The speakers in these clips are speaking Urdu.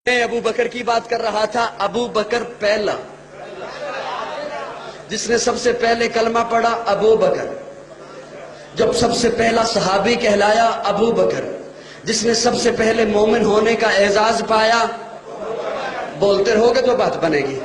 میں ابو بکر کی بات کر رہا تھا۔ ابو بکر پہلا جس نے سب سے پہلے کلمہ پڑھا، ابو بکر۔ جب سب سے پہلا صحابی کہلایا، ابو بکر۔ جس نے سب سے پہلے مومن ہونے کا اعزاز پایا، بولتے رہو گے تو بات بنے گی۔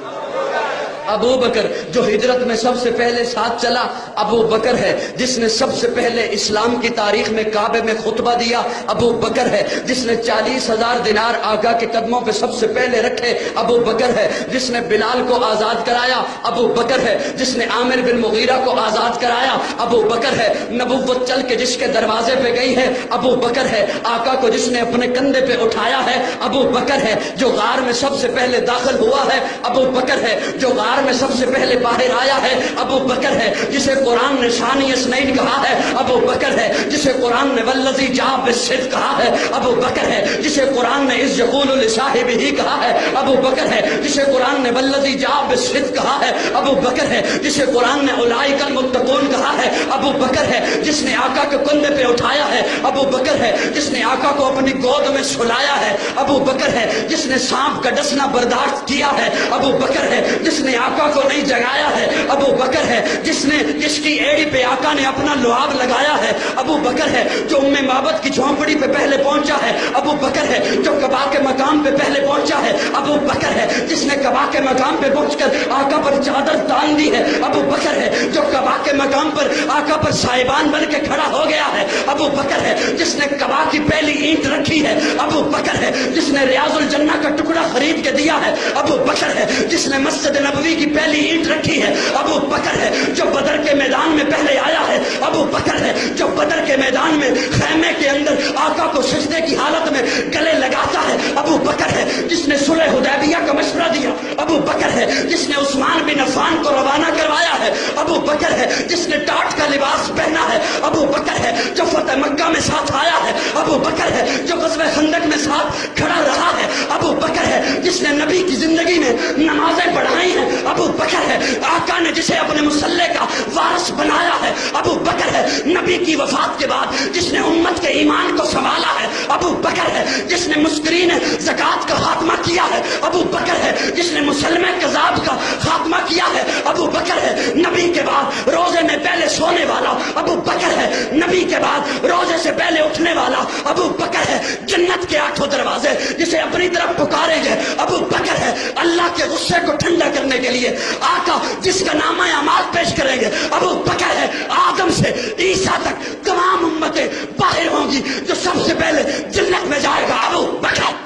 ابو بکر جو ہجرت میں سب سے پہلے ساتھ چلا، ابو بکر ہے۔ جس نے سب سے پہلے اسلام کی تاریخ میں کعبے میں خطبہ دیا، ابو بکر ہے۔ جس نے 40,000 دینار آقا کے قدموں پہ سب سے پہلے رکھے، ابو بکر ہے۔ جس نے بلال کو آزاد کرایا، ابو بکر ہے۔ جس نے عامر بن مغیرہ کو آزاد کرایا، ابو بکر ہے۔ نبوت چل کے جس کے دروازے پہ گئی ہے، ابو بکر ہے۔ آقا کو جس نے اپنے کندھے پہ اٹھایا ہے، ابو بکر ہے۔ جو غار میں سب سے پہلے داخل ہوا ہے، ابو بکر ہے۔ جو غار میں سب سے پہلے باہر آیا ہے، ابو بکر ہے۔ جسے قرآن نے ثانی اثنین کہا ہے، ابو بکر ہے۔ جسے قرآن نے والذی جاء بالصدق کہا ہے، ابو بکر ہے۔ جسے قرآن نے اذ یقول لصاحبہ کہا ہے، ابو بکر ہے۔ جسے قرآن نے والذی جاء بالصدق کہا ہے، ابو بکر ہے۔ جسے قرآن نے اولئک المتقون کہا ہے، ابو بکر ہے۔ جس نے آقا کے کندھے پہ اٹھایا ہے، ابو بکر ہے۔ جس نے آقا کو اپنی گود میں سلایا ہے، ابو بکر ہے۔ جس نے سانپ کا ڈسنا برداشت کیا ہے، ابو بکر ہے۔ جس نے آقا کو نہیں جگایا ہے، ابو بکر ہے۔ جس کی ایڑی پہ آقا نے اپنا لعاب لگایا ہے، ابو بکر ہے۔ جو ام معبد کی جھونپڑی پہ پہلے پہنچا ہے، ابو بکر ہے۔ جو قبا کے مقام پہ پہلے پہنچا ہے، ابو بکر ہے۔ جس نے قبا کے مقام پہ پہنچ کر آقا پر چادر تان دی ہے، ابو بکر ہے۔ جو قبا کے مقام پر آقا پر سائبان بن کے کھڑا ہو گیا ہے، ابو بکر ہے۔ جس نے قبا کی پہلی اینٹ رکھی ہے، ابو بکر ہے۔ جس نے ریاض الجنہ کا ٹکڑا خرید کے دیا ہے، ابو بکر ہے۔ جس نے مسجد نبوی کی پہلی اینٹ رکھی ہے، ابو بکر ہے۔ جو بدر کے میدان میں پہلے آیا ہے، ابو بکر ہے۔ جو بدر کے میدان میں خیمے کے اندر آقا کو سجدے کی حالت میں گلے لگاتا ہے، ابو بکر ہے۔ جس نے صلح حدیبیہ کا مشورہ دیا، ابو بکر ہے۔ جس نے عثمان بن عفان کو روانہ کروایا ہے، ابو بکر ہے۔ جس نے ٹاٹ کا لباس پہنا ہے، ابو بکر ہے۔ جو فتح مکہ میں ساتھ آیا ہے، ابو بکر ہے۔ جو غزوہ خندق میں ساتھ کھڑا رہا ہے، ابو بکر ہے۔ جس نے نبی کی زندگی میں نمازیں پڑھائی ہیں، ابو بکر ہے۔ آقا نے جسے اپنے مسلح کا وارث بنایا ہے، ابو بکر ہے۔ نبی کی وفات کے بعد جس نے امت کے ایمان کو سنبھالا ہے، ابو بکر ہے۔ جس نے مسکرین زکوٰۃ کا خاتمہ کیا ہے، ابو بکر ہے۔ جس نے مسلمہ کذاب کا خاتمہ کیا ہے، ابو بکر ہے۔ نبی کے بعد روزے میں پہلے سونے والا ابو بکر ہے۔ نبی کے بعد روزے سے پہلے اٹھنے والا ابو بکر ہے۔ جنت کے 8 دروازے جسے اپنی طرف پکاریں گے، ابو بکر ہے۔ اللہ کے غصے کو ٹھنڈا کرنے کے لیے آقا جس کا نامہ اعمال پیش کریں گے، ابو بکر ہے۔ آدم سے عیسیٰ تک تمام امتیں باہر ہوں گی، جو سب سے پہلے جنت میں جائے گا، ابو بکر۔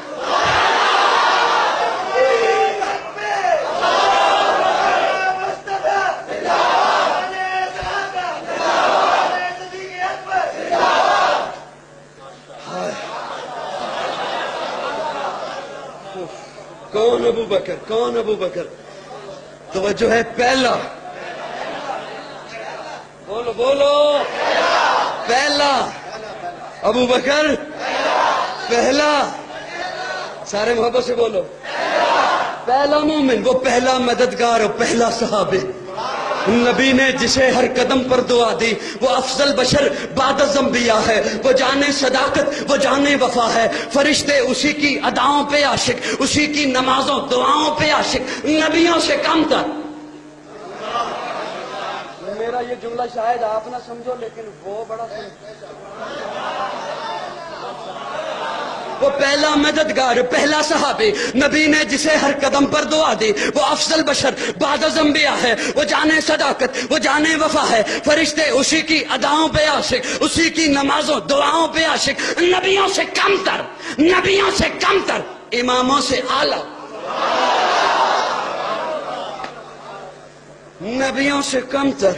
کون ابو بکر؟ کون ابو بکر؟ توجہ ہے، پہلا۔ بولو بولو، پہلا ابو بکر، پہلا۔ سارے محبت سے بولو، پہلا مومن، وہ پہلا مددگار، وہ پہلا صحابی۔ نبی نے جسے ہر قدم پر دعا دی، وہ افضل بشر بعد از انبیاء ہے۔ وہ جانے صداقت، وہ جانے وفا ہے۔ فرشتے اسی کی اداؤں پہ عاشق، اسی کی نمازوں دعاؤں پہ عاشق، نبیوں سے کم تر۔ میرا یہ جملہ شاید آپ نہ سمجھو، لیکن وہ بڑا وہ پہلا مددگار، پہلا صحابی۔ نبی نے جسے ہر قدم پر دعا دی، وہ افضل بشر بعد از انبیاء ہے۔ وہ جانے صداقت، وہ جانے وفا ہے۔ فرشتے اسی کی اداؤں پہ عاشق، اسی کی نمازوں دعاؤں پہ عاشق، نبیوں سے کم تر، نبیوں سے کم تر، اماموں سے اعلیٰ، نبیوں سے کم تر۔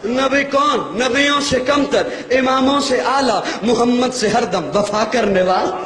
نبی کون؟ نبیوں سے کم تر، اماموں سے اعلیٰ، محمد سے ہر دم وفا کرنے والا،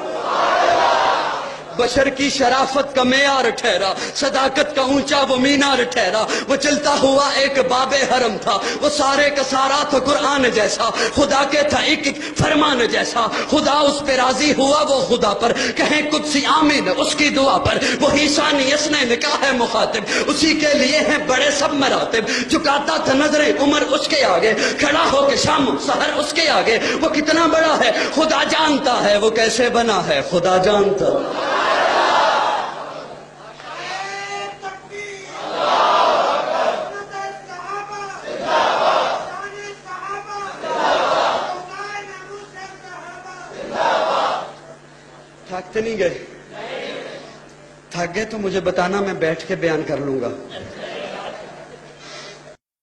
بشر کی شرافت کا معیار ٹھہرا، صداقت کا اونچا وہ مینار ٹھہرا۔ وہ چلتا ہوا ایک باب حرم تھا، وہ سارے کا سارا تھا قرآن جیسا، خدا کے تھا ایک ایک فرمان جیسا۔ خدا اس پہ راضی ہوا، وہ خدا پر کہیں قدسی آمین اس کی دعا پر۔ وہی ثانی اثنین نکاح ہے مخاطب، اسی کے لیے ہیں بڑے سب مراتب۔ جھکاتا تھا نظریں عمر اس کے آگے، کھڑا ہو کے شام سحر اس کے آگے۔ وہ کتنا بڑا ہے خدا جانتا ہے، وہ کیسے بنا ہے خدا جانتا۔ تھکتے نہیں گئے؟ تھک گئے تو مجھے بتانا، میں بیٹھ کے بیان کر لوں گا۔